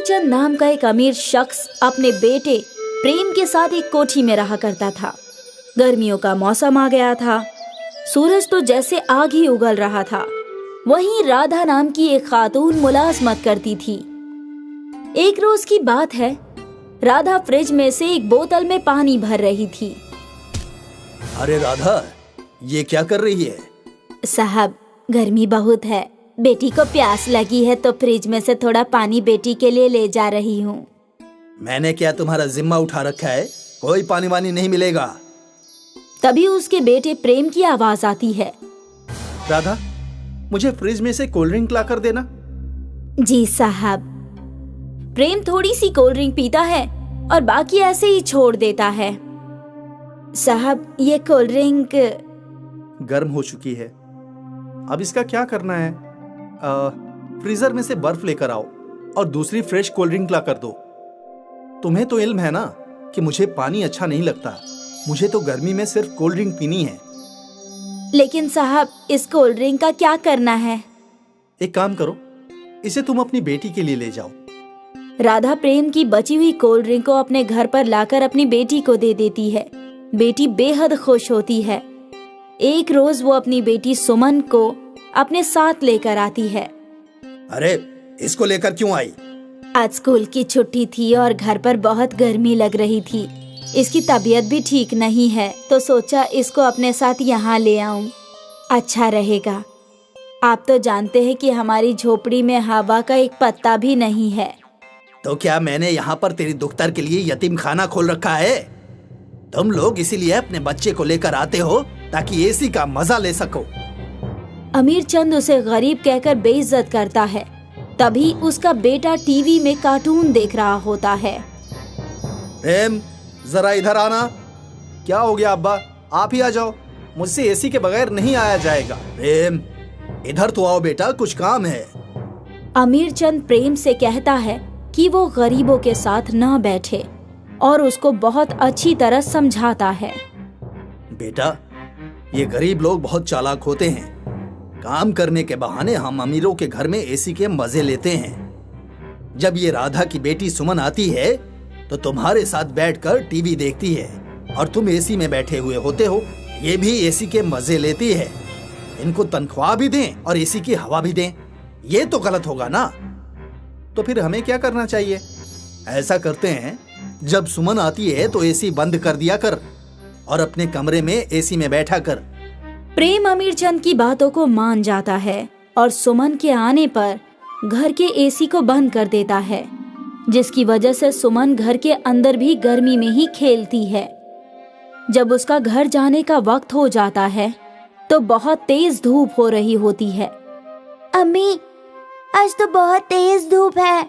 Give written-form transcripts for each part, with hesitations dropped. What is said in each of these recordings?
अमीरचंद नाम का एक अमीर शख्स अपने बेटे प्रेम के साथ एक कोठी में रहा करता था। गर्मियों का मौसम आ गया था। सूरज तो जैसे आग ही उगल रहा था। वहीं राधा नाम की एक खातून मुलाजमत करती थी। एक रोज की बात है, राधा फ्रिज में से एक बोतल में पानी भर रही थी। अरे राधा, ये क्या कर रही है? साहब, गर्मी बहुत है, बेटी को प्यास लगी है तो फ्रिज में से थोड़ा पानी बेटी के लिए ले जा रही हूँ। मैंने क्या तुम्हारा जिम्मा उठा रखा है? कोई पानी वानी नहीं मिलेगा। तभी उसके बेटे प्रेम की आवाज आती है। राधा, मुझे फ्रिज में से कोल्ड ड्रिंक ला कर देना। जी साहब। प्रेम थोड़ी सी कोल्ड ड्रिंक पीता है और बाकी ऐसे ही छोड़ देता है। साहब, ये कोल्ड ड्रिंक गर्म हो चुकी है। अब इसका क्या करना है? फ्रीजर में से बर्फ लेकर आओ और दूसरी फ्रेश कोल्ड ड्रिंक ला कर दो। तुम्हें तो इल्म है ना कि मुझे पानी अच्छा नहीं लगता। मुझे तो गर्मी में सिर्फ कोल्ड ड्रिंक पीनी है। लेकिन साहब, इस कोल्ड ड्रिंक का क्या करना है? एक काम करो, इसे तुम अपनी बेटी के लिए ले जाओ। राधा प्रेम की बची हुई कोल्ड ड्रिंक को अपने घर पर लाकर अपनी बेटी को दे देती है। बेटी बेहद खुश होती है। एक रोज वो अपनी बेटी सुमन को अपने साथ लेकर आती है। अरे, इसको लेकर क्यों आई? आज स्कूल की छुट्टी थी और घर पर बहुत गर्मी लग रही थी। इसकी तबीयत भी ठीक नहीं है तो सोचा इसको अपने साथ यहाँ ले आऊं, अच्छा रहेगा। आप तो जानते हैं कि हमारी झोपड़ी में हवा का एक पत्ता भी नहीं है। तो क्या मैंने यहाँ पर तेरी दुख्तर के लिए यतीम खाना खोल रखा है? तुम लोग इसीलिए अपने बच्चे को लेकर आते हो ताकि एसी का मजा ले सको। अमीरचंद उसे गरीब कहकर बेइज्जत करता है। तभी उसका बेटा टीवी में कार्टून देख रहा होता है। प्रेम, जरा इधर आना। क्या हो गया अब्बा? आप ही आ जाओ, मुझसे एसी के बगैर नहीं आया जाएगा। प्रेम, इधर तो आओ बेटा, कुछ काम है। अमीरचंद प्रेम से कहता है कि वो गरीबों के साथ न बैठे और उसको बहुत अच्छी तरह समझाता है। बेटा, ये गरीब लोग बहुत चालाक होते हैं। काम करने के बहाने हम अमीरों के घर में एसी के मजे लेते हैं। जब ये राधा की बेटी सुमन आती है तो तुम्हारे साथ बैठकर टीवी देखती है और तुम एसी में बैठे हुए होते हो। ये भी एसी के मजे लेती है। इनको तनख्वाह भी दें और एसी की हवा भी दें, ये तो गलत होगा ना। तो फिर हमें क्या करना चाहिए? ऐसा करते हैं, जब सुमन आती है तो एसी बंद कर दिया कर और अपने कमरे में एसी में बैठा कर। प्रेम अमीरचंद की बातों को मान जाता है और सुमन के आने पर घर के एसी को बंद कर देता है, जिसकी वजह से सुमन घर के अंदर भी गर्मी में ही खेलती है। जब उसका घर जाने का वक्त हो जाता है तो बहुत तेज धूप हो रही होती है। अम्मी, आज तो बहुत तेज धूप है,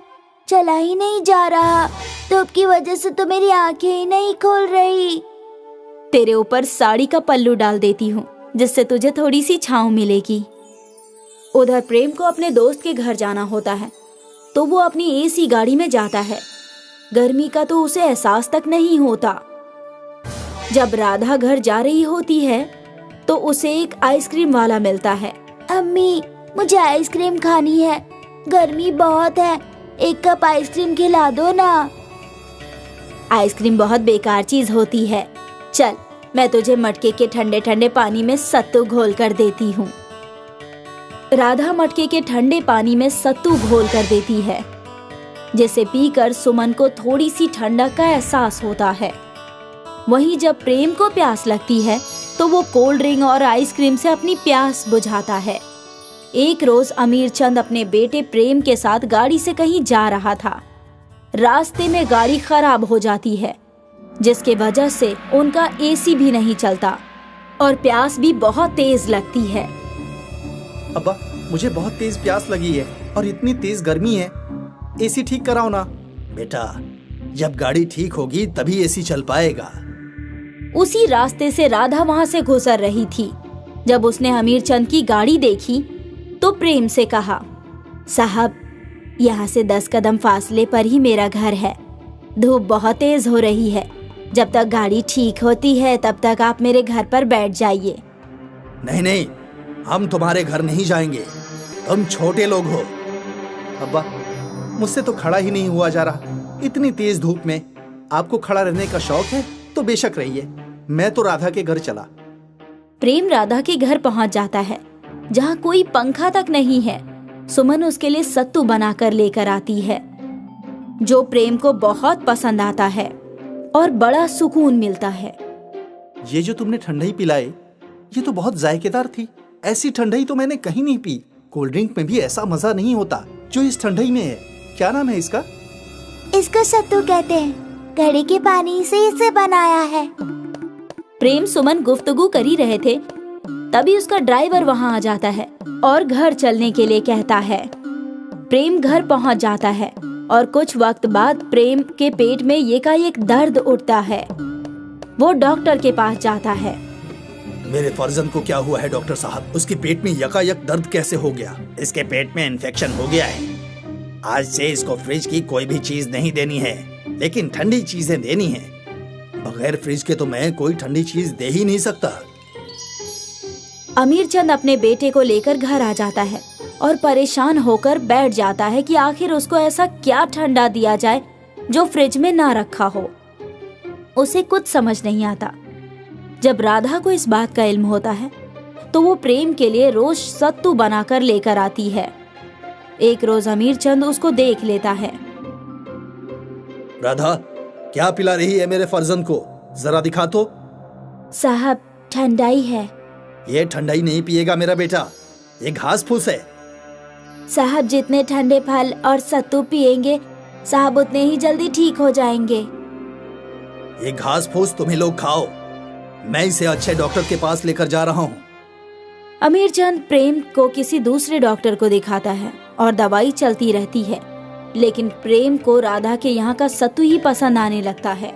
चला ही नहीं जा रहा। धूप की वजह से तो मेरी आंखें ही नहीं खोल रही। तेरे ऊपर साड़ी का पल्लू डाल देती हूँ जिससे तुझे थोड़ी सी छांव मिलेगी। उधर प्रेम को अपने दोस्त के घर जाना होता है तो वो अपनी एसी गाड़ी में जाता है। गर्मी का तो उसे एहसास तक नहीं होता। जब राधा घर जा रही होती है तो उसे एक आइसक्रीम वाला मिलता है। अम्मी, मुझे आइसक्रीम खानी है, गर्मी बहुत है, एक कप आइसक्रीम खिला दो ना। आइसक्रीम बहुत बेकार चीज होती है। चल, मैं तुझे मटके के ठंडे ठंडे पानी में सत्तू घोल कर देती हूँ। राधा मटके के ठंडे पानी में सत्तू घोल कर देती है, जिसे पीकर सुमन को थोड़ी सी ठंडक का एहसास होता है। वहीं जब प्रेम को प्यास लगती है तो वो कोल्ड ड्रिंक और आइसक्रीम से अपनी प्यास बुझाता है। एक रोज अमीरचंद अपने बेटे प्रेम के साथ गाड़ी से कहीं जा रहा था। रास्ते में गाड़ी खराब हो जाती है, जिसके वजह से उनका एसी भी नहीं चलता और प्यास भी बहुत तेज लगती है। अब्बा, मुझे बहुत तेज प्यास लगी है और इतनी तेज गर्मी है, एसी ठीक कराओ ना। बेटा, जब गाड़ी ठीक होगी तभी एसी चल पाएगा। उसी रास्ते से राधा वहां से गुजर रही थी। जब उसने अमीरचंद की गाड़ी देखी तो प्रेम से कहा, साहब, यहाँ से 10 कदम फासले पर ही मेरा घर है। धूप बहुत तेज हो रही है, जब तक गाड़ी ठीक होती है तब तक आप मेरे घर पर बैठ जाइए। नहीं नहीं, हम तुम्हारे घर नहीं जाएंगे, तुम छोटे लोग हो। अब्बा, मुझसे तो खड़ा ही नहीं हुआ जा रहा। इतनी तेज धूप में आपको खड़ा रहने का शौक है तो बेशक रहिए, मैं तो राधा के घर चला। प्रेम राधा के घर पहुंच जाता है, जहां कोई पंखा तक नहीं है। सुमन उसके लिए सत्तू बनाकर लेकर आती है, जो प्रेम को बहुत पसंद आता है और बड़ा सुकून मिलता है। ये जो तुमने ठंडाई पिलाई, ये तो बहुत जायकेदार थी। ऐसी ठंडाई तो मैंने कहीं नहीं पी। कोल्ड ड्रिंक में भी ऐसा मजा नहीं होता जो इस ठंडाई में है। क्या नाम है इसका? इसको सत्तू कहते हैं। घड़े के पानी से इसे बनाया है। प्रेम सुमन गुफ्तगू कर ही रहे थे, तभी उसका ड्राइवर वहां आ जाता है और घर चलने के लिए कहता है। प्रेम घर पहुंच जाता है और कुछ वक्त बाद प्रेम के पेट में एकाएक दर्द उठता है। वो डॉक्टर के पास जाता है। मेरे फर्जंद को क्या हुआ है डॉक्टर साहब? उसके पेट में यकायक दर्द कैसे हो गया? इसके पेट में इन्फेक्शन हो गया है। आज से इसको फ्रिज की कोई भी चीज नहीं देनी है, लेकिन ठंडी चीजें देनी है। बगैर फ्रिज के तो मैं कोई ठंडी चीज दे ही नहीं सकता। अमीर चंद अपने बेटे को लेकर घर आ जाता है और परेशान होकर बैठ जाता है कि आखिर उसको ऐसा क्या ठंडा दिया जाए जो फ्रिज में ना रखा हो। उसे कुछ समझ नहीं आता। जब राधा को इस बात का इल्म होता है तो वो प्रेम के लिए रोज सत्तू बनाकर लेकर आती है। एक रोज अमीर चंद उसको देख लेता है। राधा, क्या पिला रही है मेरे फर्जंद को? जरा दिखा तो। साहब, ठंडाई है। ये ठंडाई नहीं पिएगा मेरा बेटा, ये घास फूस है। साहब, जितने ठंडे फल और सत्तू पिएंगे साहब उतने ही जल्दी ठीक हो जाएंगे। ये घास फूस तुम्हें लोग खाओ, मैं इसे अच्छे डॉक्टर के पास लेकर जा रहा हूँ। अमीर चंद प्रेम को किसी दूसरे डॉक्टर को दिखाता है और दवाई चलती रहती है, लेकिन प्रेम को राधा के यहाँ का सत्तू ही पसंद आने लगता है।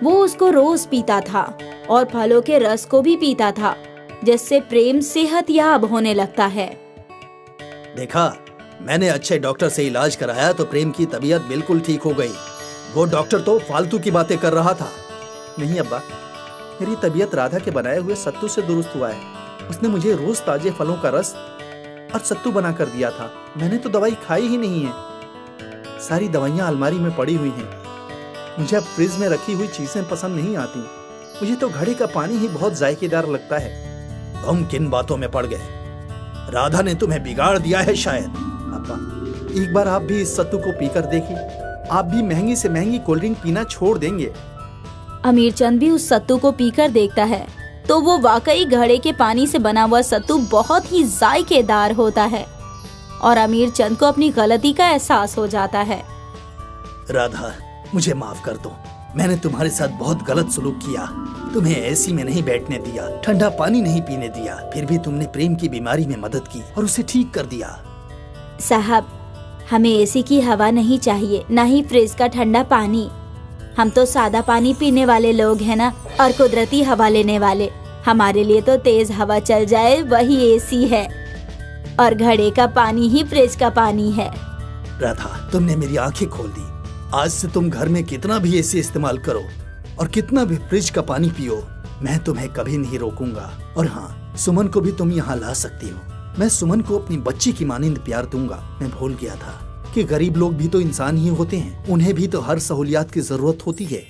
वो उसको रोज पीता था और फलों के रस को भी पीता था, जिससे प्रेम सेहतयाब होने लगता है। देखा, मैंने अच्छे डॉक्टर से इलाज कराया तो प्रेम की तबीयत बिल्कुल ठीक हो गई। वो डॉक्टर तो फालतू की बातें कर रहा था। नहीं अब्बा, मेरी तबीयत राधा के बनाए हुए सत्तू से दुरुस्त हुआ है। उसने मुझे रोज ताजे फलों का रस और सत्तू बना कर दिया था। मैंने तो दवाई खाई ही नहीं है। सारी दवाइयाँ अलमारी में पड़ी हुई हैं। मुझे अब फ्रिज में रखी हुई चीजें पसंद नहीं आती। मुझे तो घड़े का पानी ही बहुत जायकेदार लगता है। तुम किन बातों में पड़ गए? राधा ने तुम्हें बिगाड़ दिया है शायद। अब्बा, एक बार आप भी इस सत्तू को पीकर देखिए। आप भी महंगी से महंगी कोल्ड ड्रिंक पीना छोड़ देंगे। अमीर चंद भी उस सत्तू को पीकर देखता है तो वो वाकई घड़े के पानी से बना हुआ सत्तू बहुत ही जायकेदार होता है और अमीर चंद को अपनी गलती का एहसास हो जाता है। राधा, मुझे माफ कर दो। मैंने तुम्हारे साथ बहुत गलत सलूक किया। तुम्हें एसी में नहीं बैठने दिया, ठंडा पानी नहीं पीने दिया, फिर भी तुमने प्रेम की बीमारी में मदद की और उसे ठीक कर दिया। साहब, हमें एसी की हवा नहीं चाहिए, ना ही फ्रिज का ठंडा पानी। हम तो सादा पानी पीने वाले लोग हैं ना, और कुदरती हवा लेने वाले। हमारे लिए तो तेज हवा चल जाए वही एसी है, और घड़े का पानी ही फ्रिज का पानी है। राधा, तुमने मेरी आंखें खोल दी। आज से तुम घर में कितना भी एसी इस्तेमाल करो और कितना भी फ्रिज का पानी पियो, मैं तुम्हें कभी नहीं रोकूंगा। और हाँ, सुमन को भी तुम यहाँ ला सकती हो। मैं सुमन को अपनी बच्ची की मानिंद प्यार दूंगा। मैं भूल गया था कि गरीब लोग भी तो इंसान ही होते हैं, उन्हें भी तो हर सहूलियात की जरूरत होती है।